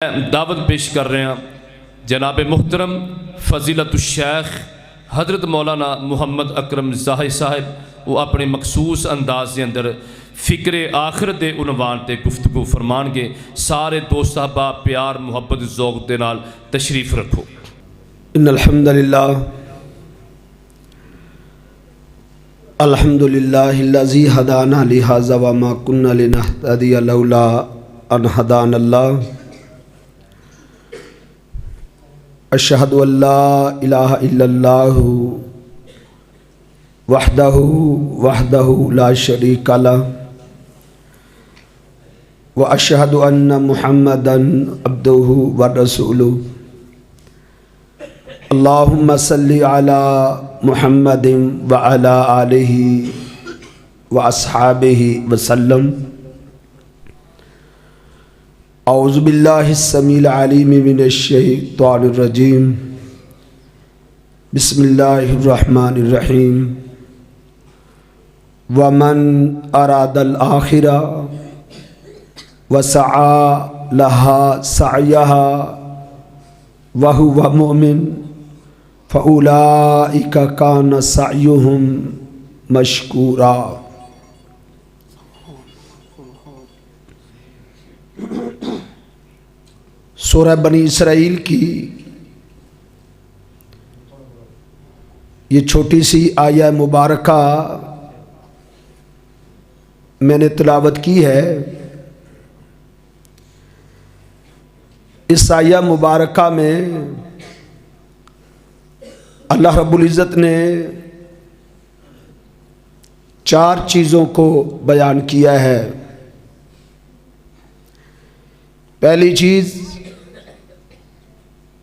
دعوت پیش کر رہے ہیں جناب محترم فضیلت الشیخ حضرت مولانا محمد اکرم زاہد صاحب وہ اپنے مخصوص انداز کے اندر فکر آخرت دے عنوان تے گفتگو فرمان گے۔ سارے دوست صحابہ پیار محبت ذوق دے نال تشریف رکھو۔ ان الحمدللہ الذی ہدانا لہذا وما كنا لنہتدی لولا ان ہدانا اللہ۔ اشہد ان لا الہ الا اللہ وحدہ لا شریک لہ واشہد ان محمدا عبدہ ورسولہ۔ اللہم صلی علی محمد وعلی آلہ واصحابہ وسلم۔ اعوذ باللہ السمیع العلیم من الشیطان الرجیم۔ بسم اللہ الرحمن الرحیم۔ ومن اراد الآخرہ وسعى لها سعيها وهو مؤمن فأولئك كان سعيهم مشكورا۔ سورہ بنی اسرائیل کی یہ چھوٹی سی آیہ مبارکہ میں نے تلاوت کی ہے۔ اس آیہ مبارکہ میں اللہ رب العزت نے 4 چیزوں کو بیان کیا ہے۔ پہلی چیز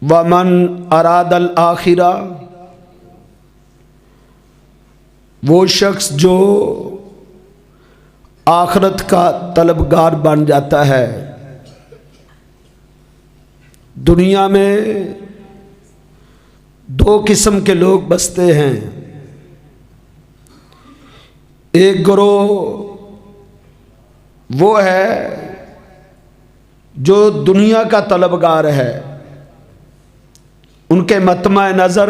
وَمَنْ أَرَادَ الْآخِرَةَ، وہ شخص جو آخرت کا طلبگار بن جاتا ہے۔ دنیا میں 2 قسم کے لوگ بستے ہیں۔ ایک گروہ وہ ہے جو دنیا کا طلبگار ہے، ان کے مطمع نظر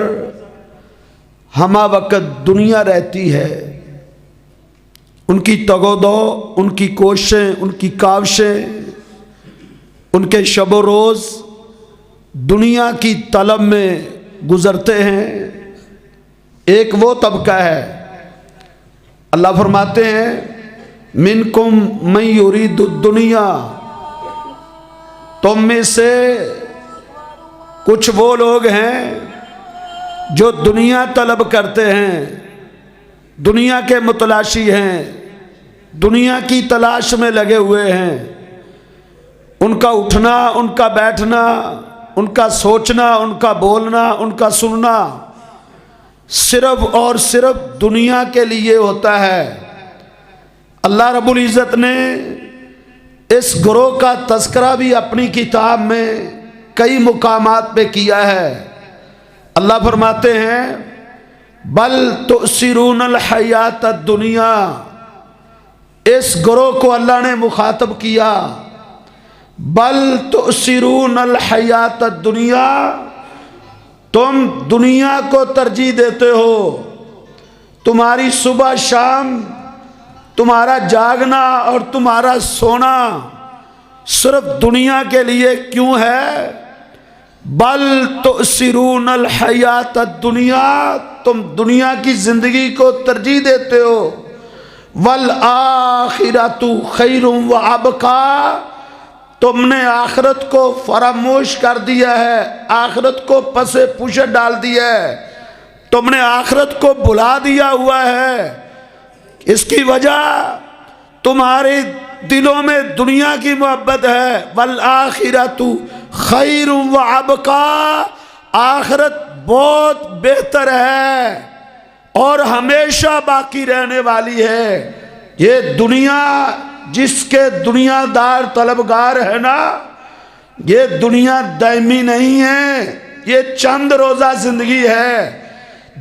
ہمہ وقت دنیا رہتی ہے، ان کی تگ و دو، ان کی کوششیں، ان کی کاوشیں، ان کے شب و روز دنیا کی طلب میں گزرتے ہیں۔ ایک وہ طبقہ ہے، اللہ فرماتے ہیں منکم من یرید الدنیا، تم میں سے کچھ وہ لوگ ہیں جو دنیا طلب کرتے ہیں، دنیا کے متلاشی ہیں، دنیا کی تلاش میں لگے ہوئے ہیں۔ ان کا اٹھنا، ان کا بیٹھنا، ان کا سوچنا، ان کا بولنا، ان کا سننا صرف اور صرف دنیا کے لیے ہوتا ہے۔ اللہ رب العزت نے اس گروہ کا تذکرہ بھی اپنی کتاب میں کئی مقامات پہ کیا ہے۔ اللہ فرماتے ہیں بل تؤثرون الحیات الدنیا، اس گروہ کو اللہ نے مخاطب کیا، بل تؤثرون الحیات الدنیا، تم دنیا کو ترجیح دیتے ہو، تمہاری صبح شام تمہارا جاگنا اور تمہارا سونا صرف دنیا کے لیے کیوں ہے؟ بل تؤثرون الحیات الدنیا، تم دنیا کی زندگی کو ترجیح دیتے ہو، والآخرۃ خیر وابقیٰ، تم نے آخرت کو فراموش کر دیا ہے، آخرت کو پس پوش ڈال دیا ہے، تم نے آخرت کو بھلا دیا ہوا ہے۔ اس کی وجہ تمہارے دلوں میں دنیا کی محبت ہے۔ والآخرۃ خیر وابقیٰ، آخرت بہت بہتر ہے اور ہمیشہ باقی رہنے والی ہے۔ یہ دنیا جس کے دنیا دار طلبگار ہے نا، یہ دنیا دائمی نہیں ہے، یہ چند روزہ زندگی ہے۔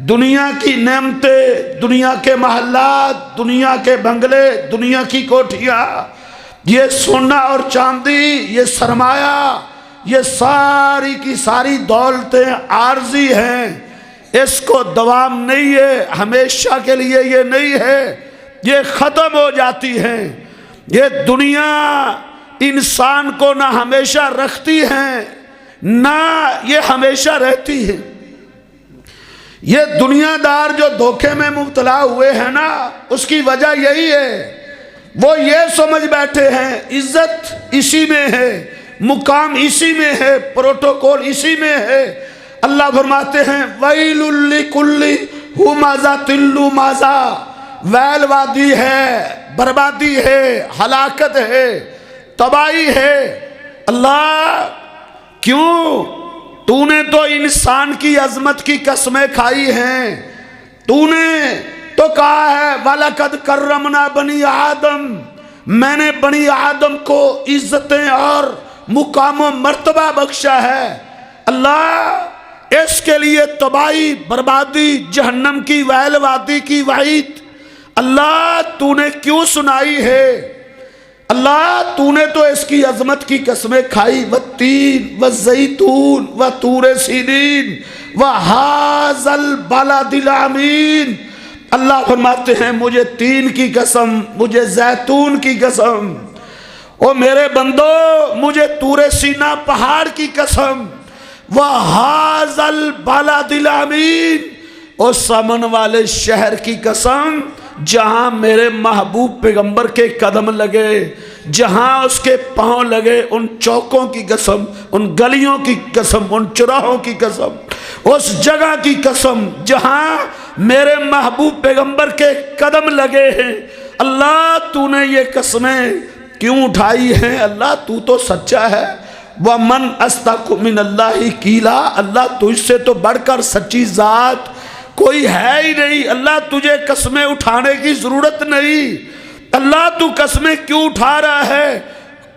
دنیا کی نعمتیں، دنیا کے محلات، دنیا کے بنگلے، دنیا کی کوٹھیاں، یہ سونا اور چاندی، یہ سرمایہ یہ ساری کی ساری دولتیں عارضی ہیں، اس کو دوام نہیں ہے، ہمیشہ کے لیے یہ نہیں ہے، یہ ختم ہو جاتی ہیں۔ یہ دنیا انسان کو نہ ہمیشہ رکھتی ہے نہ یہ ہمیشہ رہتی ہے۔ یہ دنیا دار جو دھوکے میں مبتلا ہوئے ہیں نا، اس کی وجہ یہی ہے، وہ یہ سمجھ بیٹھے ہیں عزت اسی میں ہے، مقام اسی میں ہے، پروٹوکول اسی میں ہے۔ اللہ فرماتے ہیں وَيْلٌ لِكُلِّ ہُمَزَةٍ لُمَزَةٍ، ویل وادی ہے، بربادی ہے، ہلاکت ہے، تباہی ہے۔ اللہ کیوں؟ تو نے تو انسان کی عظمت کی قسمیں کھائی ہیں، تو نے تو کہا ہے وَلَقَدْ كَرَّمْنَا بَنِي آدم، میں نے بنی آدم کو عزتیں اور مقام و مرتبہ بخشا ہے۔ اللہ اس کے لیے تباہی، بربادی، جہنم کی ویل وادی کی وعید اللہ تو نے کیوں سنائی ہے؟ اللہ تو نے تو اس کی عظمت کی قسمیں کھائی، والتین والزیتون وطور سینین وہذا البلد الامین۔ اللہ فرماتے ہیں مجھے تین کی قسم، مجھے زیتون کی قسم، او میرے بندو مجھے طور سینا پہاڑ کی قسم، وہذا البلد الامین، او سمن والے شہر کی قسم جہاں میرے محبوب پیغمبر کے قدم لگے، جہاں اس کے پاؤں لگے، ان چوکوں کی قسم، ان گلیوں کی قسم، ان چراہوں کی قسم، اس جگہ کی قسم جہاں میرے محبوب پیغمبر کے قدم لگے ہیں۔ اللہ تو نے یہ قسمیں کیوں اٹھائی ہیں؟ اللہ تو تو سچا ہے۔ وَمَنْ أَصْدَقُ مِنَ اللَّهِ قِيلًا، اللہ تجھ سے تو بڑھ کر سچی ذات کوئی ہے ہی نہیں۔ اللہ تجھے قسمیں اٹھانے کی ضرورت نہیں۔ اللہ تو قسمیں کیوں اٹھا رہا ہے؟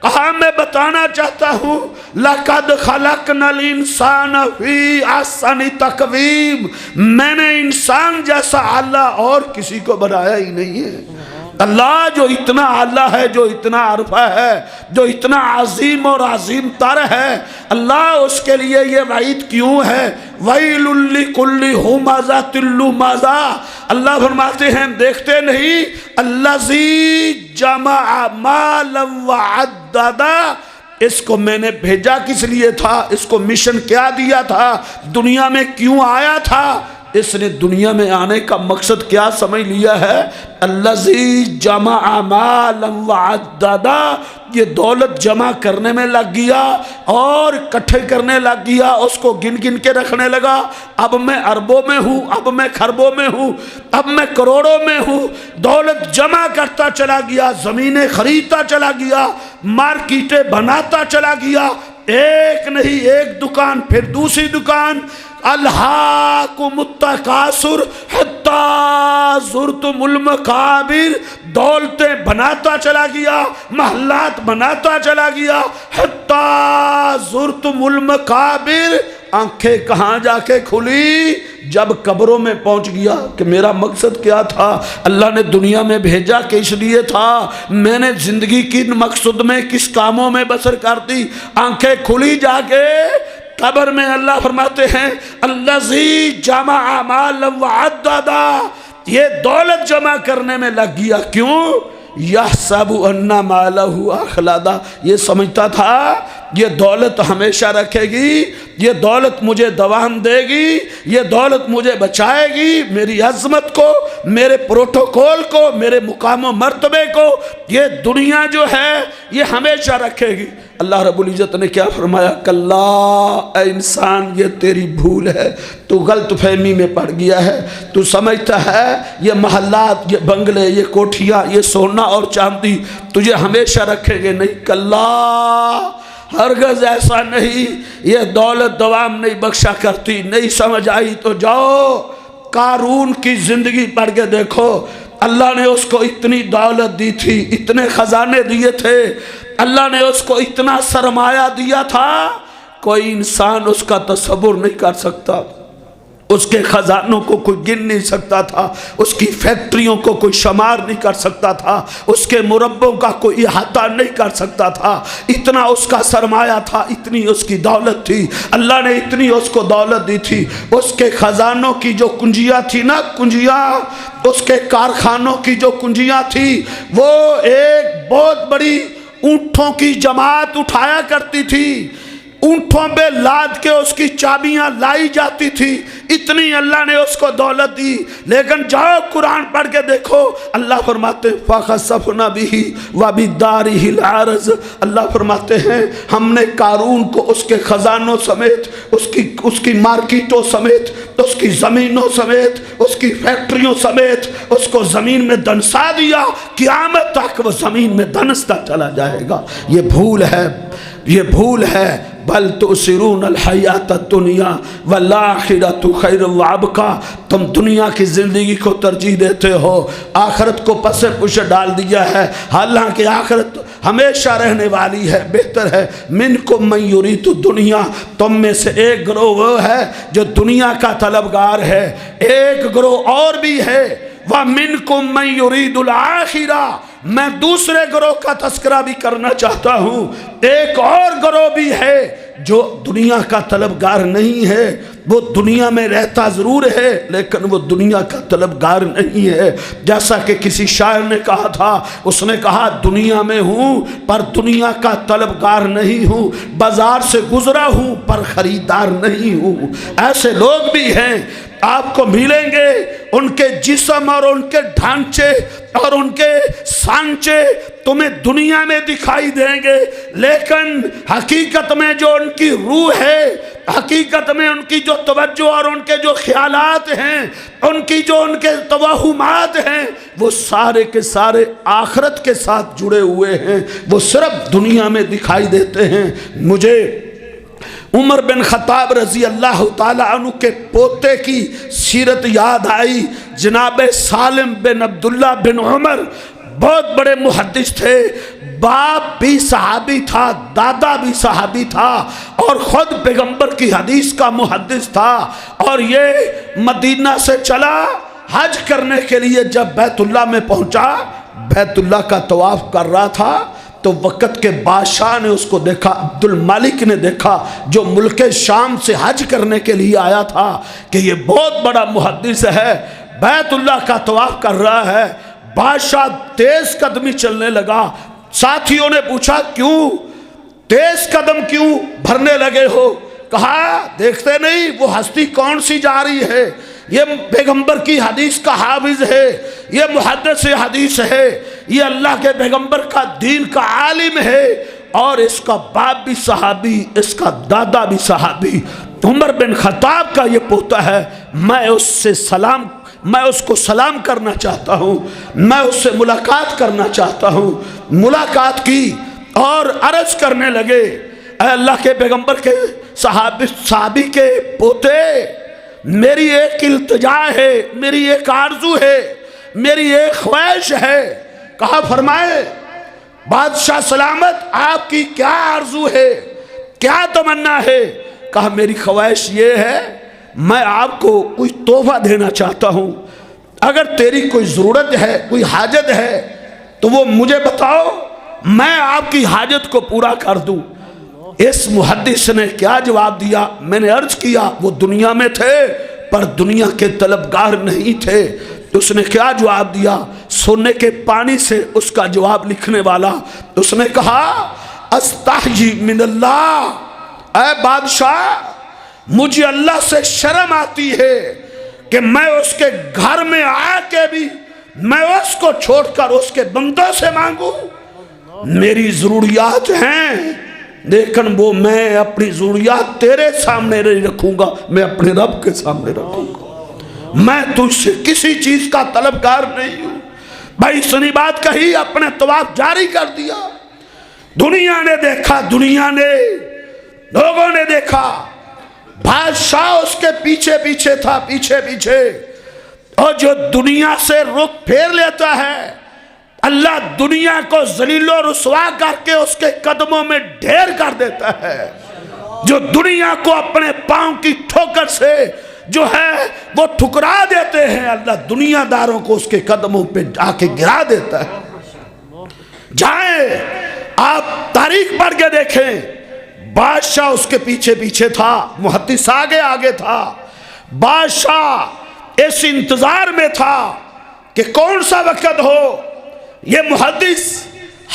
کہاں میں بتانا چاہتا ہوں لَقَدْ خَلَقْنَا الْإِنسَانَ فِي أَحْسَنِ تَقْوِيمٍ، میں نے انسان جیسا اعلیٰ اور کسی کو بنایا ہی نہیں ہے۔ اللہ جو اتنا اعلیٰ ہے، جو اتنا عرفہ ہے، جو اتنا عظیم اور عظیم تر ہے، اللہ اس کے لیے یہ وعید کیوں ہے؟ وَيْلٌ لِكُلِّ ہُمَزَةٍ لُمَزَةٍ، اللہ فرماتے ہیں دیکھتے نہیں الَّذِي جَمَعَ مَالًا وَعَدَّدَ، اس کو میں نے بھیجا کس لیے تھا؟ اس کو مشن کیا دیا تھا؟ دنیا میں کیوں آیا تھا؟ اس نے دنیا میں آنے کا مقصد کیا سمجھ لیا ہے؟ الذی جمع مالا وعددا، یہ دولت جمع کرنے میں لگ گیا اور اکٹھے کرنے لگ گیا، اس کو گن گن کے رکھنے لگا۔ اب میں اربوں میں ہوں، اب میں خربوں میں ہوں، اب میں کروڑوں میں ہوں۔ دولت جمع کرتا چلا گیا، زمینیں خریدتا چلا گیا، مارکیٹیں بناتا چلا گیا، ایک نہیں ایک دکان پھر دوسری دکان۔ الہاکم التکاثر حتی زرتم المقابر، دولتیں بناتا چلا گیا، محلات بناتا چلا گیا، حتی زرتم المقابر، آنکھیں کہاں جا کے کھلی؟ جب قبروں میں پہنچ گیا کہ میرا مقصد کیا تھا، اللہ نے دنیا میں بھیجا کہ اس لیے تھا، میں نے زندگی کن مقصد میں کس کاموں میں بسر کر دی، آنکھیں کھلی جا کے قبر میں۔ اللہ فرماتے ہیں الذی جمع مالا وعددا، یہ دولت جمع کرنے میں لگ گیا، کیوں؟ یحسب ان مالہ اخلدا، یہ سمجھتا تھا یہ دولت ہمیشہ رکھے گی، یہ دولت مجھے دوام دے گی، یہ دولت مجھے بچائے گی، میری عظمت کو، میرے پروٹوکول کو، میرے مقام و مرتبے کو یہ دنیا جو ہے یہ ہمیشہ رکھے گی۔ اللہ رب العزت نے کیا فرمایا؟ کلا، اے انسان یہ تیری بھول ہے، تو غلط فہمی میں پڑ گیا ہے، تو سمجھتا ہے یہ محلات، یہ بنگلے، یہ کوٹھیاں، یہ سونا اور چاندی تجھے ہمیشہ رکھیں گے، نہیں، کلا، ہرگز ایسا نہیں، یہ دولت دوام نہیں بخشا کرتی۔ نہیں سمجھ آئی تو جاؤ قارون کی زندگی پڑھ کے دیکھو، اللہ نے اس کو اتنی دولت دی تھی، اتنے خزانے دیے تھے، اللہ نے اس کو اتنا سرمایہ دیا تھا، کوئی انسان اس کا تصور نہیں کر سکتا۔ اس کے خزانوں کو کوئی گن نہیں سکتا تھا، اس کی فیکٹریوں کو کوئی شمار نہیں کر سکتا تھا، اس کے مربوں کا کوئی احاطہ نہیں کر سکتا تھا۔ اتنا اس کا سرمایہ تھا، اتنی اس کی دولت تھی، اللہ نے اتنی اس کو دولت دی تھی۔ اس کے خزانوں کی جو کنجیاں تھی نا، کنجیاں، اس کے کارخانوں کی جو کنجیاں تھی، وہ ایک بہت بڑی اونٹوں کی جماعت اٹھایا کرتی تھی، اونٹوں پہ لاد کے اس کی چابیاں لائی جاتی تھی، اتنی اللہ نے اس کو دولت دی۔ لیکن جاؤ قرآن پڑھ کے دیکھو، اللہ فرماتے ہیں فَخَسَفْنَا بِهِ وَبِدَارِهِ الْأَرْضِ، اللہ فرماتے ہیں ہم نے قارون کو اس کے خزانوں سمیت، اس کی مارکیٹوں سمیت، اس کی زمینوں سمیت، اس کی فیکٹریوں سمیت اس کو زمین میں دنسا دیا، قیامت تک وہ زمین میں دنستا چلا جائے گا۔ یہ بھول ہے، یہ بھول ہے۔ بل تؤثرون الحیات الدنیا والآخرۃ خیر وابقیٰ، تم دنیا کی زندگی کو ترجیح دیتے ہو، آخرت کو پس پش ڈال دیا ہے، حالانکہ آخرت ہمیشہ رہنے والی ہے، بہتر ہے۔ منکم من یرید الدنیا، تم میں سے ایک گروہ وہ ہے جو دنیا کا طلبگار ہے، ایک گروہ اور بھی ہے وَمِنْكُمْ مَنْ يُرِيدُ الْآخِرَةَ، میں دوسرے گروہ کا تذکرہ بھی کرنا چاہتا ہوں، ایک اور گروہ بھی ہے جو دنیا کا طلبگار نہیں ہے، وہ دنیا میں رہتا ضرور ہے لیکن وہ دنیا کا طلبگار نہیں ہے۔ جیسا کہ کسی شاعر نے کہا تھا، اس نے کہا دنیا میں ہوں پر دنیا کا طلبگار نہیں ہوں، بازار سے گزرا ہوں پر خریدار نہیں ہوں۔ ایسے لوگ بھی ہیں، آپ کو ملیں گے، ان کے جسم اور ان کے ڈھانچے اور ان کے سانچے تمہیں دنیا میں دکھائی دیں گے، لیکن حقیقت میں جو ان کی روح ہے، حقیقت میں ان کی جو توجہ اور ان کے جو خیالات ہیں، ان کی جو ان کے توہمات ہیں، وہ سارے کے سارے آخرت کے ساتھ جڑے ہوئے ہیں، وہ صرف دنیا میں دکھائی دیتے ہیں۔ مجھے عمر بن خطاب رضی اللہ تعالیٰ عنہ کے پوتے کی سیرت یاد آئی۔ جناب سالم بن عبداللہ بن عمر بہت بڑے محدث تھے، باپ بھی صحابی تھا، دادا بھی صحابی تھا، اور خود پیغمبر کی حدیث کا محدث تھا، اور یہ مدینہ سے چلا حج کرنے کے لیے۔ جب بیت اللہ میں پہنچا، بیت اللہ کا طواف کر رہا تھا تو وقت کے بادشاہ نے اس کو دیکھا، عبد الملک نے دیکھا، جو ملک شام سے حج کرنے کے لیے آیا تھا، کہ یہ بہت بڑا محدث ہے، بیت اللہ کا طواف کر رہا ہے۔ بادشاہ تیز قدمی چلنے لگا۔ ساتھیوں نے پوچھا کیوں تیز قدم کیوں بھرنے لگے ہو؟ کہا دیکھتے نہیں وہ ہستی کون سی جا رہی ہے، یہ پیغمبر کی حدیث کا حافظ ہے، یہ محدث حدیث ہے، یہ اللہ کے پیغمبر کا دین کا عالم ہے، اور اس کا باپ بھی صحابی، اس کا دادا بھی صحابی، عمر بن خطاب کا یہ پوتا ہے۔ میں اس کو سلام کرنا چاہتا ہوں، میں اس سے ملاقات کرنا چاہتا ہوں۔ ملاقات کی اور عرض کرنے لگے، اے اللہ کے پیغمبر کے صحابی کے پوتے، میری ایک التجا ہے، میری ایک آرزو ہے، میری ایک خواہش ہے۔ کہا فرمائے بادشاہ سلامت، آپ کی کیا آرزو ہے، کیا تمنا ہے؟ کہا میری خواہش یہ ہے، میں آپ کو کوئی تحفہ دینا چاہتا ہوں، اگر تیری کوئی ضرورت ہے، کوئی حاجت ہے تو وہ مجھے بتاؤ، میں آپ کی حاجت کو پورا کر دوں۔ اس محدث نے کیا جواب دیا؟ میں نے عرض کیا وہ دنیا میں تھے پر دنیا کے طلبگار نہیں تھے۔ اس نے کیا جواب دیا؟ سونے کے پانی سے اس کا جواب لکھنے والا۔ اس نے کہا استحجی من اللہ، اے بادشاہ مجھے اللہ سے شرم آتی ہے کہ میں اس کے گھر میں آ کے بھی میں اس کو چھوڑ کر اس کے بندوں سے مانگوں۔ میری ضروریات ہیں لیکن وہ میں اپنی ضروریات تیرے سامنے نہیں رکھوں گا، میں اپنے رب کے سامنے رکھوں گا، میں تجھ سے کسی چیز کا طلبگار نہیں ہوں۔ بھائی سنی بات کہی، اپنے طواف جاری کر دیا۔ دنیا نے دیکھا، دنیا نے، لوگوں نے دیکھا، بادشاہ اس کے پیچھے پیچھے تھا، پیچھے پیچھے، اور جو دنیا سے رخ پھیر لیتا ہے اللہ دنیا کو ذلیل و رسوا کر کے اس کے قدموں میں ڈھیر کر دیتا ہے۔ جو دنیا کو اپنے پاؤں کی ٹھوکر سے جو ہے وہ ٹھکرا دیتے ہیں، اللہ دنیا داروں کو اس کے قدموں پہ آ کے گرا دیتا ہے۔ جائیں آپ تاریخ پڑھ کے دیکھیں، بادشاہ اس کے پیچھے پیچھے تھا، محدث آگے آگے تھا، بادشاہ اس انتظار میں تھا کہ کون سا وقت ہو یہ محدث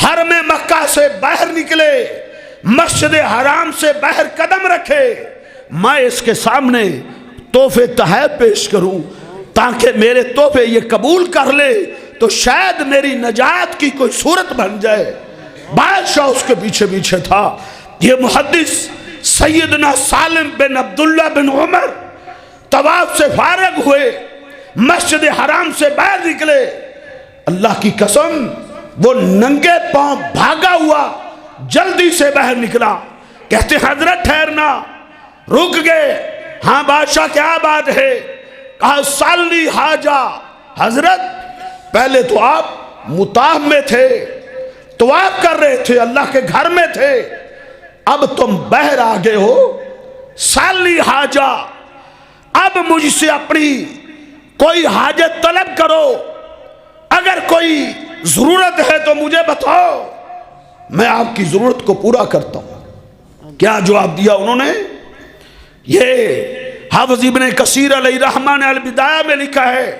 حرم مکہ سے باہر نکلے، مسجد حرام سے باہر قدم رکھے، میں اس کے سامنے تحفے تحائف پیش کروں تاکہ میرے تحفے یہ قبول کر لے تو شاید میری نجات کی کوئی صورت بن جائے۔ بادشاہ اس کے پیچھے پیچھے تھا۔ یہ محدث سیدنا سالم بن عبداللہ بن عمر طواف سے فارغ ہوئے، مسجد حرام سے باہر نکلے، اللہ کی قسم وہ ننگے پاؤں بھاگا ہوا جلدی سے باہر نکلا، کہتے حضرت ٹھہرنا، رک گئے، ہاں بادشاہ کیا بات ہے؟ کہا سالی حاجہ، حضرت پہلے تو آپ مطاف میں تھے، طواف کر رہے تھے، اللہ کے گھر میں تھے، اب تم باہر آگے ہو، سالی حاجہ، اب مجھ سے اپنی کوئی حاجت طلب کرو، اگر کوئی ضرورت ہے تو مجھے بتاؤ، میں آپ کی ضرورت کو پورا کرتا ہوں۔ کیا جواب دیا انہوں نے؟ یہ حافظ ابن کثیر علیہ رحمہ نے البدایہ میں لکھا ہے،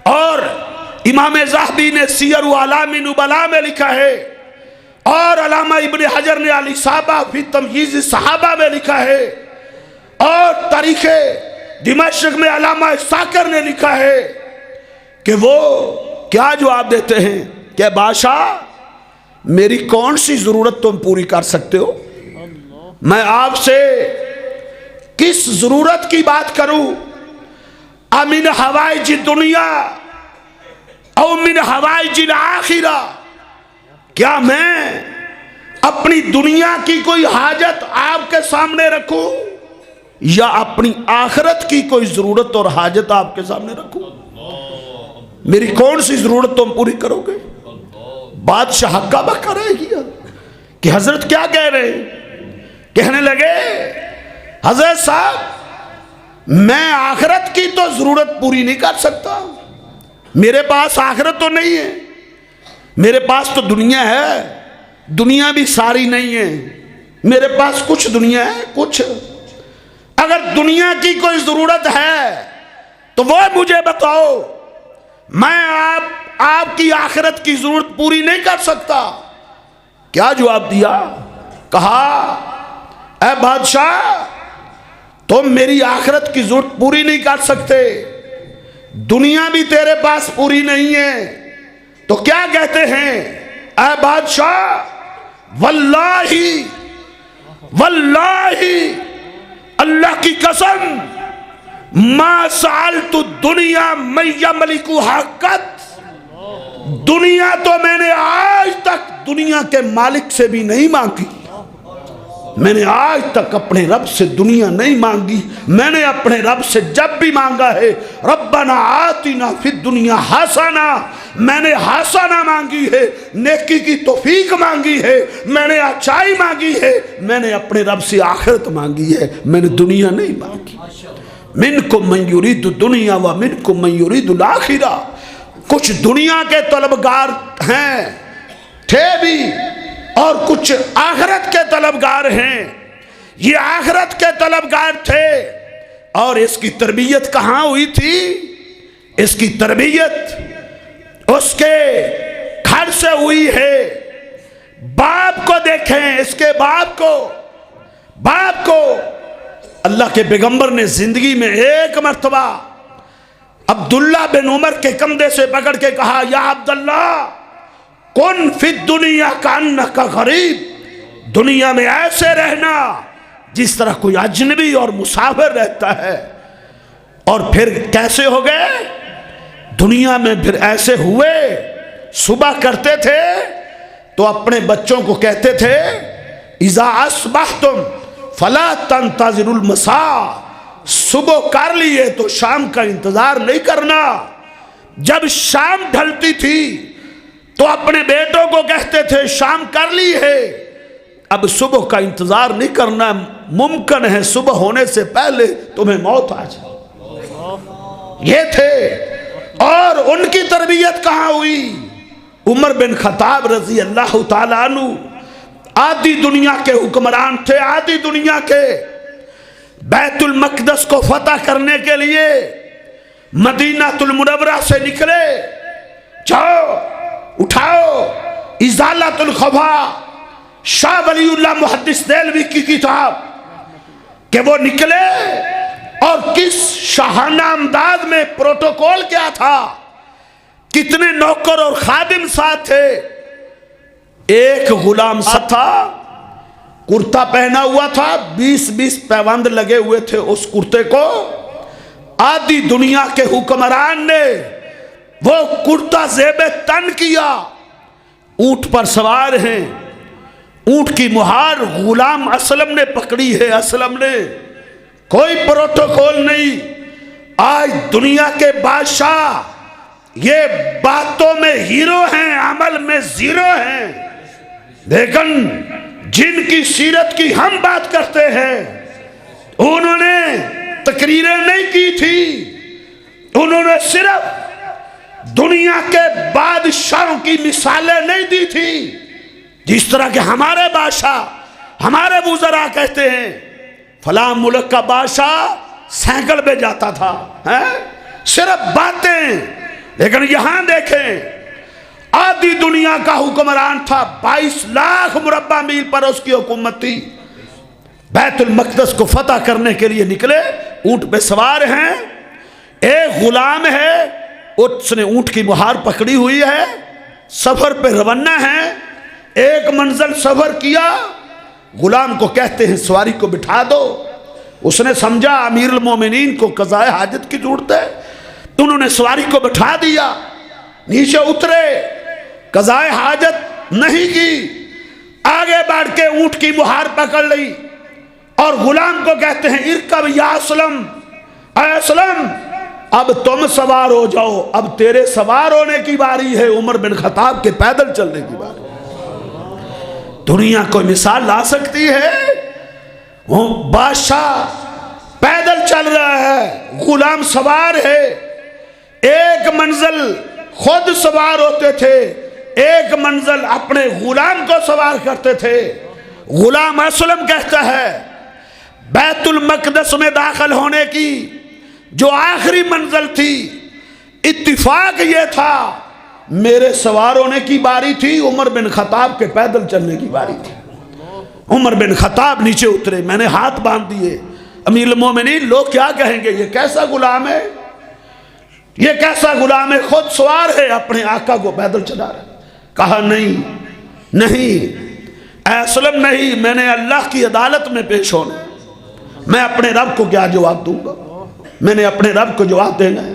اور امام ذہبی نے سیر اعلام نبلاء میں لکھا ہے، اور علامہ ابن حجر نے الاصابہ فی تمییز صحابہ میں لکھا ہے، اور تاریخ دمشق میں علامہ ساکر نے لکھا ہے کہ وہ کیا جواب دیتے ہیں کہ بادشاہ میری کون سی ضرورت تم پوری کر سکتے ہو؟ میں آپ سے کس ضرورت کی بات کروں؟ امن حوائج دنیا او من حوائج الآخرہ، کیا میں اپنی دنیا کی کوئی حاجت آپ کے سامنے رکھوں یا اپنی آخرت کی کوئی ضرورت اور حاجت آپ کے سامنے رکھوں؟ میری کون سی ضرورت تم پوری کرو گے؟ بادشاہ کا بکا رہ گیا کہ حضرت کیا کہہ رہے ہیں؟ کہنے لگے حضرت صاحب میں آخرت کی تو ضرورت پوری نہیں کر سکتا، میرے پاس آخرت تو نہیں ہے، میرے پاس تو دنیا ہے، دنیا بھی ساری نہیں ہے، میرے پاس کچھ دنیا ہے، کچھ، اگر دنیا کی کوئی ضرورت ہے تو وہ مجھے بتاؤ، میں آپ کی آخرت کی ضرورت پوری نہیں کر سکتا۔ کیا جواب دیا؟ کہا اے بادشاہ تم میری آخرت کی ضرورت پوری نہیں کر سکتے، دنیا بھی تیرے پاس پوری نہیں ہے، تو کیا کہتے ہیں؟ اے بادشاہ واللہ اللہ کی قسم ما سألت الدنیا من یملکھا قط، دنیا تو میں نے آج تک دنیا کے مالک سے بھی نہیں مانگی، میں نے آج تک اپنے رب سے دنیا نہیں مانگی، میں نے اپنے رب سے جب بھی مانگا ہے ربنا آتنا فی الدنیا حسنہ، میں نے حسنہ مانگی ہے، نیکی کی توفیق مانگی ہے، میں نے اچھائی مانگی ہے، میں نے اپنے رب سے آخرت مانگی ہے، میں نے دنیا نہیں مانگی۔ منکم من یرید الدنیا و منکم من یرید الآخرہ، کچھ دنیا کے طلبگار ہیں تھے بھی اور کچھ آخرت کے طلبگار ہیں، یہ آخرت کے طلبگار تھے، اور اس کی تربیت کہاں ہوئی تھی؟ اس کی تربیت اس کے گھر سے ہوئی ہے۔ باپ کو دیکھیں، اس کے باپ کو اللہ کے پیغمبر نے زندگی میں ایک مرتبہ عبداللہ بن عمر کے کندھے سے پکڑ کے کہا یا عبداللہ کن فی الدنیا کانک غریب، دنیا میں ایسے رہنا جس طرح کوئی اجنبی اور مسافر رہتا ہے۔ اور پھر کیسے ہو گئے؟ دنیا میں پھر ایسے ہوئے، صبح کرتے تھے تو اپنے بچوں کو کہتے تھے اذا اصبحتم فلا تنتظروا المساء، صبح کر لیے تو شام کا انتظار نہیں کرنا۔ جب شام ڈھلتی تھی تو اپنے بیٹوں کو کہتے تھے شام کر لی ہے، اب صبح کا انتظار نہیں کرنا، ممکن ہے صبح ہونے سے پہلے تمہیں موت آ جائے۔ یہ تھے. اور ان کی تربیت کہاں ہوئی؟ عمر بن خطاب رضی اللہ تعالیٰ عنہ آدھی دنیا کے حکمران تھے، آدھی دنیا کے. بیت المقدس کو فتح کرنے کے لیے مدینہ المنورہ سے نکلے. جاؤ اٹھاؤ ازالۃ الخفا، شاہ ولی اللہ محدث دہلوی کی کتاب، کہ وہ نکلے اور کس شاہانہ انداز میں پروٹوکول کیا تھا، کتنے نوکر اور خادم ساتھ تھے. ایک غلام ساتھ تھا، کرتا پہنا ہوا تھا، 20 پیوند لگے ہوئے تھے اس کرتے کو. آدھی دنیا کے حکمران نے وہ کرتا زیب تن کیا. اونٹ پر سوار ہیں، اونٹ کی مہار غلام اسلم نے پکڑی ہے. اسلم نے، کوئی پروٹوکول نہیں. آج دنیا کے بادشاہ یہ باتوں میں ہیرو ہیں، عمل میں زیرو ہیں. لیکن جن کی سیرت کی ہم بات کرتے ہیں، انہوں نے تقریریں نہیں کی تھی، انہوں نے صرف دنیا کے بادشاہوں کی مثالیں نہیں دی تھی. جس طرح کہ ہمارے بادشاہ، ہمارے وزراء کہتے ہیں فلاں ملک کا بادشاہ سائیکل پہ جاتا تھا، صرف باتیں. لیکن یہاں دیکھیں، آدھی دنیا کا حکمران تھا، 22 لاکھ مربع میل پر اس کی حکومت تھی. بیت المقدس کو فتح کرنے کے لیے نکلے، اونٹ پہ سوار ہیں. ایک غلام ہے، اس نے اونٹ کی مہار پکڑی ہوئی ہے، سفر پہ روانہ ہے. ایک منزل سفر کیا، غلام کو کہتے ہیں سواری کو بٹھا دو. اس نے سمجھا امیر المومنین کو قضاء حاجت کی ضرورت ہے، انہوں نے سواری کو بٹھا دیا. نیچے اترے، قضاء حاجت نہیں کی، آگے بڑھ کے اونٹ کی مہار پکڑ لی اور غلام کو کہتے ہیں ارکب یا اسلم، اے اسلم اب تم سوار ہو جاؤ، اب تیرے سوار ہونے کی باری ہے. عمر بن خطاب کے پیدل چلنے کی باری. دنیا کوئی مثال لا سکتی ہے؟ وہ بادشاہ پیدل چل رہا ہے، غلام سوار ہے. ایک منزل خود سوار ہوتے تھے، ایک منزل اپنے غلام کو سوار کرتے تھے. غلام اسلم کہتا ہے بیت المقدس میں داخل ہونے کی جو آخری منزل تھی، اتفاق یہ تھا میرے سوار ہونے کی باری تھی، عمر بن خطاب کے پیدل چلنے کی باری تھی. عمر بن خطاب نیچے اترے، میں نے ہاتھ باندھ دیے. امیر المومنین لوگ کیا کہیں گے، یہ کیسا غلام ہے، یہ کیسا غلام ہے، خود سوار ہے، اپنے آقا کو پیدل چلا رہا ہے. کہا نہیں اے اسلم نہیں، میں نے اللہ کی عدالت میں پیش ہونا، میں اپنے رب کو کیا جواب دوں گا، میں نے اپنے رب کو جواب دینا ہے.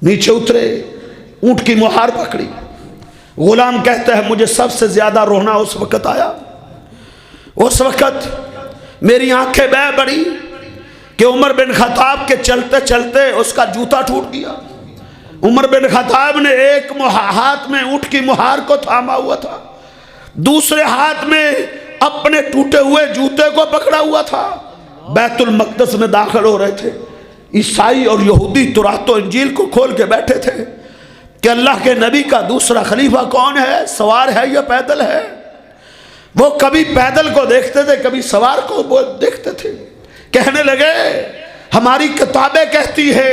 نیچے اترے، اونٹ کی مہار پکڑی. غلام کہتا ہے مجھے سب سے زیادہ رونا اس وقت آیا، اس وقت میری آنکھیں بہہ پڑی کہ عمر بن خطاب کے چلتے چلتے اس کا جوتا ٹوٹ گیا. عمر بن خطاب نے ایک ہاتھ میں اونٹ کی مہار کو تھاما ہوا تھا، دوسرے ہاتھ میں اپنے ٹوٹے ہوئے جوتے کو پکڑا ہوا تھا. بیت المقدس میں داخل ہو رہے تھے. عیسائی اور یہودی تورات و انجیل کو کھول کے بیٹھے تھے کہ اللہ کے نبی کا دوسرا خلیفہ کون ہے، سوار ہے یا پیدل ہے. وہ کبھی پیدل کو دیکھتے تھے، کبھی سوار کو دیکھتے تھے. کہنے لگے ہماری کتابیں کہتی ہے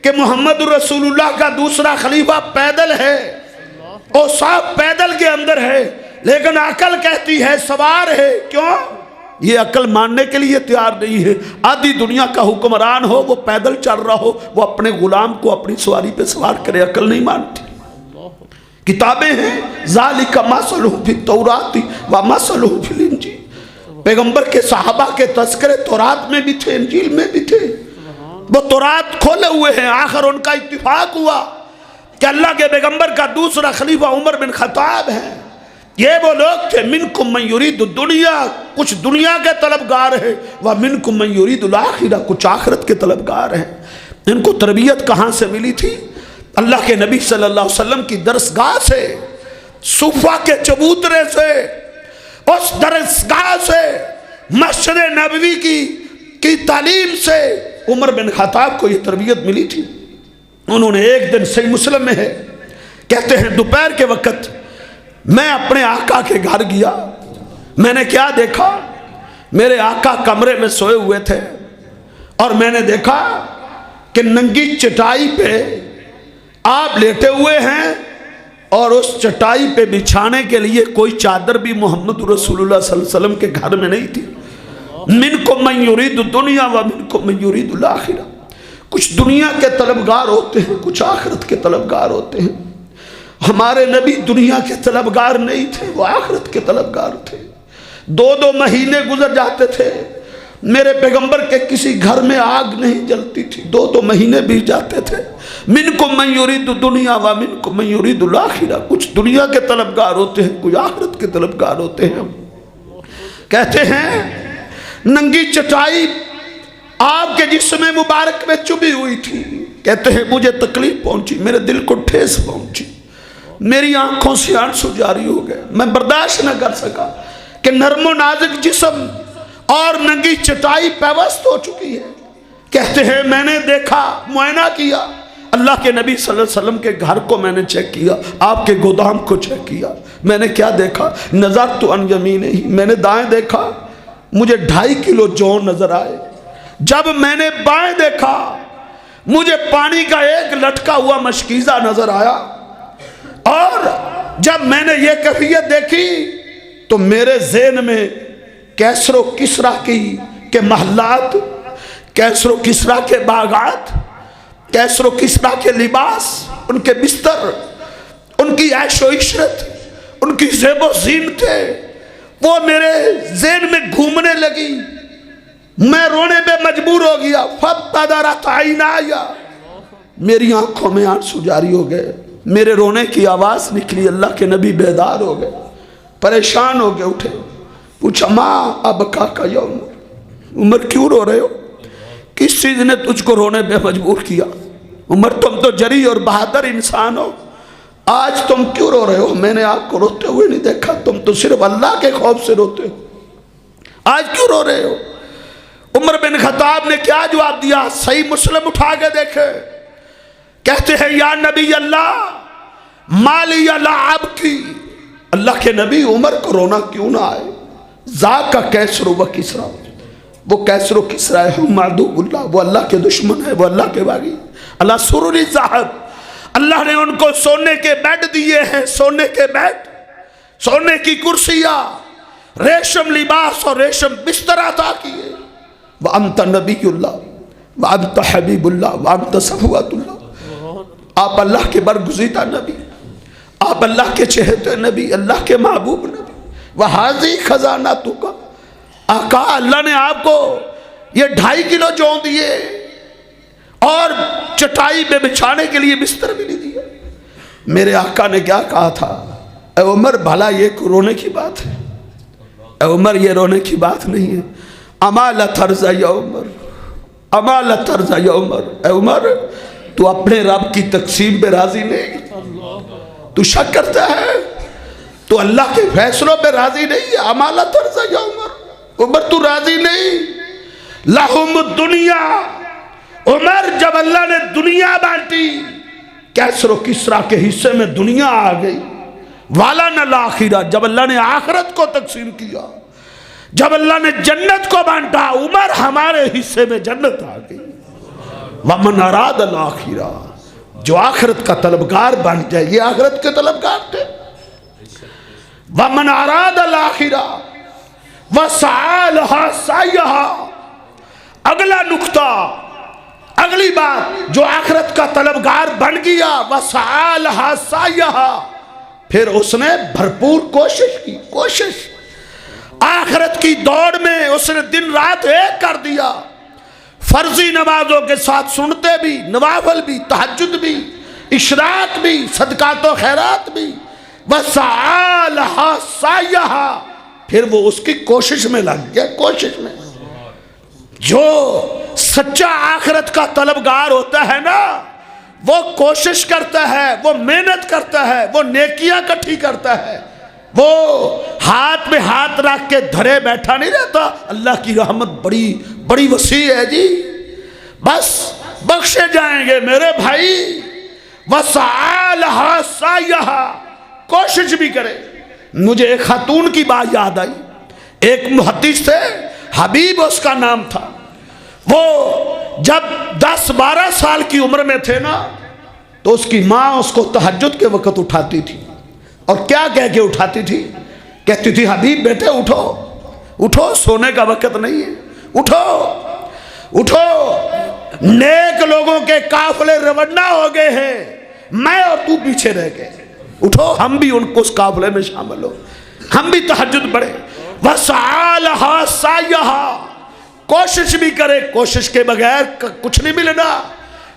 کہ محمد رسول اللہ کا دوسرا خلیفہ پیدل ہے، اور صاحب پیدل کے اندر ہے، لیکن عقل کہتی ہے سوار ہے. کیوں؟ یہ عقل ماننے کے لیے تیار نہیں ہے. آدھی دنیا کا حکمران ہو، وہ پیدل چل رہا ہو، وہ اپنے غلام کو اپنی سواری پہ سوار کرے، عقل نہیں مانتی. کتابیں ہیں ذالک مثلہ فی التوراۃ و مثلہ فی الانجیل. پیغمبر کے صحابہ کے تذکرے تورات میں بھی تھے، انجیل میں بھی تھے. وہ تورات کھولے ہوئے ہیں. آخر ان کا اتفاق ہوا کہ اللہ کے پیغمبر کا دوسرا خلیفہ عمر بن خطاب ہے. یہ وہ لوگ تھے منکم من یرید الدنیا، کچھ دنیا کے طلبگار ہیں، ومنکم من یرید الآخرہ، کچھ آخرت کے طلبگار ہیں. ان کو تربیت کہاں سے ملی تھی؟ اللہ کے نبی صلی اللہ علیہ وسلم کی درسگاہ سے، صفہ کے چبوترے سے، اس درسگاہ سے، مسجد نبوی کی تعلیم سے، عمر بن خطاب کو یہ تربیت ملی تھی. انہوں نے ایک دن صحیح مسلم میں ہے کہتے ہیں دوپہر کے وقت میں اپنے آقا کے گھر گیا. میں نے کیا دیکھا؟ میرے آقا کمرے میں سوئے ہوئے تھے اور میں نے دیکھا کہ ننگی چٹائی پہ آپ لیٹے ہوئے ہیں اور اس چٹائی پہ بچھانے کے لیے کوئی چادر بھی محمد رسول اللہ صلی اللہ علیہ وسلم کے گھر میں نہیں تھی. منکم من یرید الدنیا ومنکم من یرید الآخرہ. کچھ دنیا کے طلبگار ہوتے ہیں, کچھ آخرت کے طلبگار ہوتے ہیں. ہمارے نبی دنیا کے طلبگار نہیں تھے, وہ آخرت کے طلبگار تھے. 2 مہینے گزر جاتے تھے, میرے پیغمبر کے کسی گھر میں آگ نہیں جلتی تھی. 2 مہینے بیت جاتے تھے. منکم من یرید الدنیا ومنکم من یرید الآخرہ. کچھ دنیا کے طلبگار ہوتے ہیں, کچھ آخرت کے طلبگار ہوتے ہیں. کہتے ہیں ننگی چٹائی آپ کے جسم مبارک میں چبھی ہوئی تھی. کہتے ہیں مجھے تکلیف پہنچی, میرے دل کو ٹھیس پہنچی, میری آنکھوں سے آنسو جاری ہو گئے. میں برداشت نہ کر سکا کہ نرم و نازک جسم اور ننگی چٹائی پیوست ہو چکی ہے. کہتے ہیں میں نے دیکھا, معائنہ کیا, اللہ کے نبی صلی اللہ علیہ وسلم کے گھر کو میں نے چیک کیا, آپ کے گودام کو چیک کیا. میں نے کیا دیکھا؟ نظرت عن یمینہ, میں نے دائیں دیکھا, مجھے 2.5 کلو جو نظر آئے. جب میں نے بائیں دیکھا مجھے پانی کا ایک لٹکا ہوا مشکیزہ نظر آیا. اور جب میں نے یہ کیفیت دیکھی تو میرے ذہن میں کیسر و کسریٰ کے محلات, کیسر و کسریٰ کے باغات, کیسر و کسریٰ کے لباس, ان کے بستر, ان کی عیش و عشرت, ان کی زیب و زینتیں, وہ میرے ذہن میں گھومنے لگی. میں رونے پہ مجبور ہو گیا. فَبْتَدَرَتْ عَيْنَايَ, میری آنکھوں میں آنسو جاری ہو گئے, میرے رونے کی آواز نکلی. اللہ کے نبی بیدار ہو گئے, پریشان ہو گئے, اٹھے, پوچھا ماں ابکاک یا عمر, عمر کیوں رو رہے ہو؟ کس چیز نے تجھ کو رونے پہ مجبور کیا؟ عمر تم تو جری اور بہادر انسان ہو, آج تم کیوں رو رہے ہو؟ میں نے آپ کو روتے ہوئے نہیں دیکھا, تم تو صرف اللہ کے خوف سے روتے ہو, آج کیوں رو رہے ہو؟ عمر بن خطاب نے کیا جواب دیا؟ صحیح مسلم اٹھا کے دیکھے. کہتے ہیں یا نبی اللہ مالی لعب کی, اللہ کے نبی عمر کو رونا کیوں نہ آئے؟ ذاک کا کیسر و کسریٰ, وہ کیسر و کسریٰ ہے, ہم عدو اللہ, وہ اللہ کے دشمن ہے, وہ اللہ کے باغی. اللہ سرور ذہب, اللہ نے ان کو سونے کے بیڈ دیے ہیں, سونے کے بیڈ, سونے کی کرسیاں, ریشم لباس اور ریشم بستر عطا کیے. وَأَنْتَ نَبِيُّ اللَّهِ وَأَنْتَ حَبِيبُ اللَّهِ وَأَنْتَ صَفْوَةُ اللَّهِ. آپ اللہ کے برگزیدہ نبی, آپ اللہ کے چہتے نبی, اللہ کے محبوب نبی. وَحَاذِي خَزَانَتُكَ, آقا اللہ نے آپ کو یہ 2.5 کلو جو دیے اور چٹائی پہ بچھانے کے لیے بستر بھی نہیں دیا. میرے آقا نے کیا کہا تھا؟ اے عمر بھلا یہ رونے کی بات ہے؟ اے عمر یہ رونے کی بات نہیں ہے. اما لترضى یا عمر, اما لترضى یا عمر, اے عمر تو اپنے رب کی تقسیم پہ راضی نہیں؟ تو شک کرتا ہے, تو اللہ کے فیصلوں پہ راضی نہیں ہے. اما لترضى یا عمر, عمر تو راضی نہیں؟ لہم الدنیا, عمر جب اللہ نے دنیا بانٹی, کیسر و کسریٰ کے حصے میں دنیا آ گئی. وَلَنَا الْآخِرَةَ, جب اللہ نے آخرت کو تقسیم کیا, جب اللہ نے جنت کو بانٹا, عمر ہمارے حصے میں جنت آ گئی. وَمَنْ أَرَادَ الْآخِرَةَ, جو آخرت کا طلبگار بن جائے, یہ آخرت کے طلبگار تھے. وَمَنْ أَرَادَ الْآخِرَةَ وَسَعَى لَهَا سَعْيَهَا. اگلا نکتہ, اگلی بات, جو آخرت کا طلبگار بن گیا, وَسَعَى لَهَا سَعْيَهَا, پھر اس نے بھرپور کوشش کی. کوشش آخرت کی دوڑ میں اس نے دن رات ایک کر دیا. فرضی نمازوں کے ساتھ سنتے بھی, نوافل بھی, تہجد بھی, اشراق بھی, صدقات و خیرات بھی. وَسَعَى لَهَا سَعْيَهَا, پھر وہ اس کی کوشش میں لگ گیا. کوشش میں جو سچا آخرت کا طلبگار ہوتا ہے نا, وہ کوشش کرتا ہے, وہ محنت کرتا ہے, وہ نیکیاں اکٹھی کرتا ہے, وہ ہاتھ میں ہاتھ رکھ کے دھرے بیٹھا نہیں رہتا. اللہ کی رحمت بڑی بڑی وسیع ہے جی, بس بخشے جائیں گے میرے بھائی۔ وَسَعَالَهَا سَعْيَهَا، کوشش بھی کرے۔ مجھے ایک خاتون کی بات یاد آئی، ایک محدث تھے، حبیب اس کا نام تھا۔ وہ جب 10-12 سال کی عمر میں تھے نا، تو اس کی ماں اس کو تہجد کے وقت اٹھاتی تھی، اور کیا کہہ کے اٹھاتی تھی؟ کہتی تھی حبیب بیٹے اٹھو اٹھو، سونے کا وقت نہیں ہے، اٹھو اٹھو، نیک لوگوں کے قافلے روانہ ہو گئے ہیں، میں اور تو پیچھے رہ گئے، اٹھو ہم بھی ان کو اس قافلے میں شامل ہو، ہم بھی تہجد پڑھیں۔ وَسَعَالَهَا سَعْيَهَا، کوشش بھی کرے، کوشش کے بغیر کچھ نہیں ملنا۔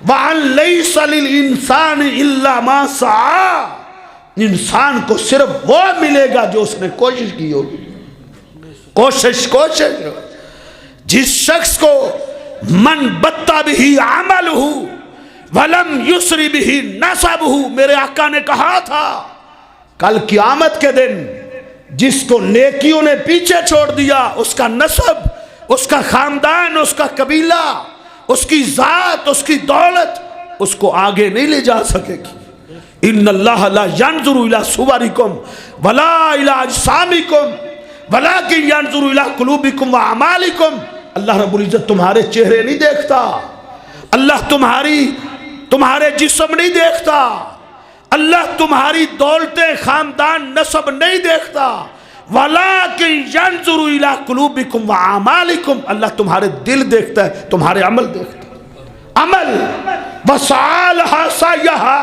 وَأَن لَيْسَ لِلْإِنسَانِ إِلَّا مَا سَعَى، انسان کو صرف وہ ملے گا جو اس نے کوشش کی ہوگی۔ کوشش جس شخص کو من بطّا بہی عملہ ولم یسری بہی نسبہ، میرے آقا نے کہا تھا کل قیامت کے دن جس کو نیکیوں نے پیچھے چھوڑ دیا، اس کا نسب، اس کا خاندان، اس کا قبیلہ، اس کی ذات، اس کی دولت اس کو آگے نہیں لے جا سکے گی۔ ان اللہ لا ينظر الى صورکم ولا الى اجسامکم ولکن ينظر الى قلوبکم واعمالکم، اللہ رب العزت تمہارے چہرے نہیں دیکھتا، اللہ تمہارے جسم نہیں دیکھتا، اللہ تمہاری دولتیں، خاندان، نسب نہیں دیکھتا، وَلَكِنْ يَنْظُرُ إِلَىٰ قُلُوبِكُمْ وَأَعْمَالِكُمْ، اللہ تمہارے دل دیکھتا ہے، تمہارے عمل دیکھتا ہے۔ عمل وَسَعَالَهَا سَعْيَهَا،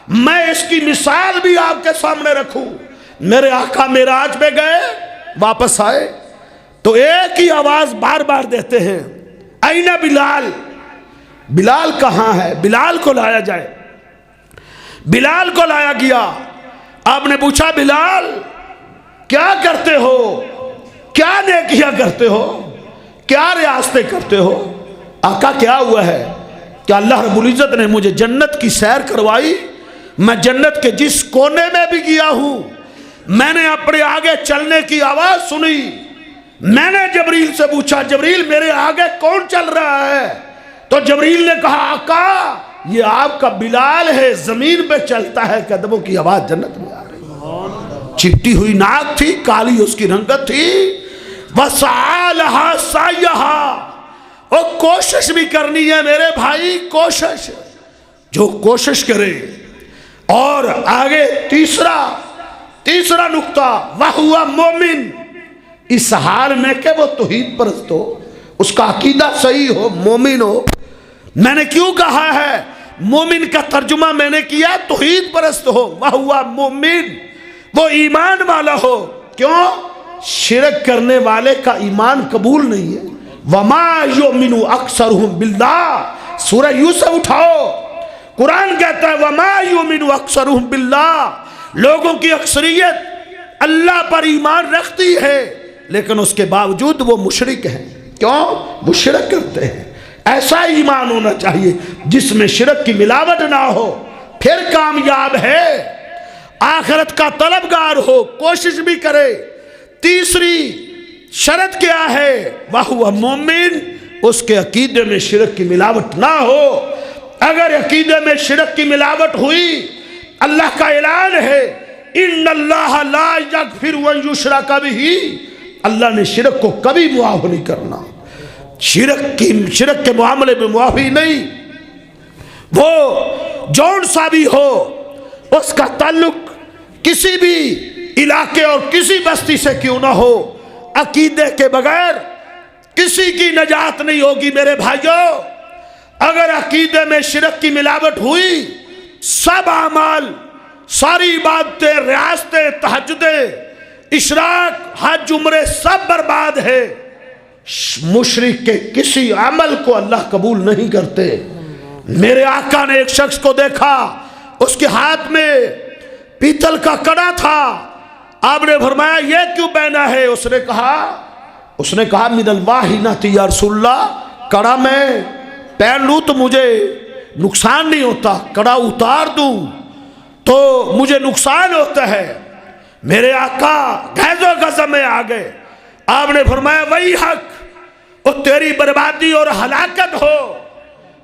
میں اس کی مثال بھی آپ کے سامنے رکھوں۔ میرے آقا معراج پہ گئے، واپس آئے تو ایک ہی آواز بار بار دیتے ہیں، اَيْنَ بلال، بلال کہاں ہے؟ بلال کو لایا جائے۔ بلال کو لایا گیا، آپ نے پوچھا بلال کیا کرتے ہو، کیا نیکیاں کرتے ہو، کیا ریاستیں کرتے ہو؟ آقا کیا ہوا ہے؟ کہ اللہ رب العزت نے مجھے جنت کی سیر کروائی، میں جنت کے جس کونے میں بھی گیا ہوں، میں نے اپنے آگے چلنے کی آواز سنی، میں نے جبریل سے پوچھا جبریل میرے آگے کون چل رہا ہے؟ تو جبریل نے کہا آقا یہ آپ کا بلال ہے، زمین پہ چلتا ہے، قدموں کی آواز جنت میں آ رہی ہے۔ چپٹی ہوئی ناک تھی، کالی اس کی رنگت تھی۔ وَسَعَالَهَا سَعْيَهَا، اور کوشش بھی کرنی ہے میرے بھائی، کوشش، جو کوشش کرے۔ اور آگے تیسرا نقطہ، وَهُوَ مُؤْمِن، اس حال میں کہ وہ توحید پرست ہو، اس کا عقیدہ صحیح ہو، مومن ہو۔ میں نے کیوں کہا ہے مومن کا ترجمہ میں نے کیا توحید پرست ہو، وَهُوَ مُؤْمِن، وہ ایمان والا ہو۔ کیوں؟ شرک کرنے والے کا ایمان قبول نہیں ہے۔ وَمَا يُؤْمِنُ أَكْثَرُهُمْ بِاللَّهِ، سورہ یوسف اٹھاؤ، قرآن کہتا ہے وَمَا يُؤْمِنُ أَكْثَرُهُمْ بِاللَّهِ، لوگوں کی اکثریت اللہ پر ایمان رکھتی ہے لیکن اس کے باوجود وہ مشرک ہیں۔ کیوں؟ وہ شرک کرتے ہیں۔ ایسا ایمان ہونا چاہیے جس میں شرک کی ملاوٹ نہ ہو، پھر کامیاب ہے، آخرت کا طلبگار ہو، کوشش بھی کرے۔ تیسری شرط کیا ہے؟ وَهُوَ مُؤْمِن، اس کے عقیدے میں شرک کی ملاوٹ نہ ہو۔ اگر عقیدے میں شرک کی ملاوٹ ہوئی، اللہ کا اعلان ہے اِنَّ اللَّهَ لَا يَغْفِرُ أَن يُشْرَكَ بِهِ، اللہ نے شرک کو کبھی معاف نہیں کرنا، شرک کے معاملے میں معافی نہیں۔ وہ جون سا بھی ہو، اس کا تعلق کسی بھی علاقے اور کسی بستی سے کیوں نہ ہو، عقیدے کے بغیر کسی کی نجات نہیں ہوگی میرے بھائیوں۔ اگر عقیدے میں شرک کی ملاوٹ ہوئی، سب اعمال، ساری عبادتیں، ریاستیں، تہجدیں، اشراق، حج، عمرے سب برباد ہے۔ مشرک کے کسی عمل کو اللہ قبول نہیں کرتے۔ میرے آقا نے ایک شخص کو دیکھا، اس کے ہاتھ میں پیتل کا کڑا تھا، آپ نے فرمایا یہ کیوں پہنا ہے؟ اس نے کہا من الواہنۃ یا رسول اللہ، کڑا میں پہن لوں تو مجھے نقصان نہیں ہوتا، کڑا اتار دوں تو مجھے نقصان ہوتا ہے۔ میرے آقا غیظ و غضب میں آ گئے، آپ نے فرمایا وہی حق، اور تیری بربادی اور ہلاکت ہو،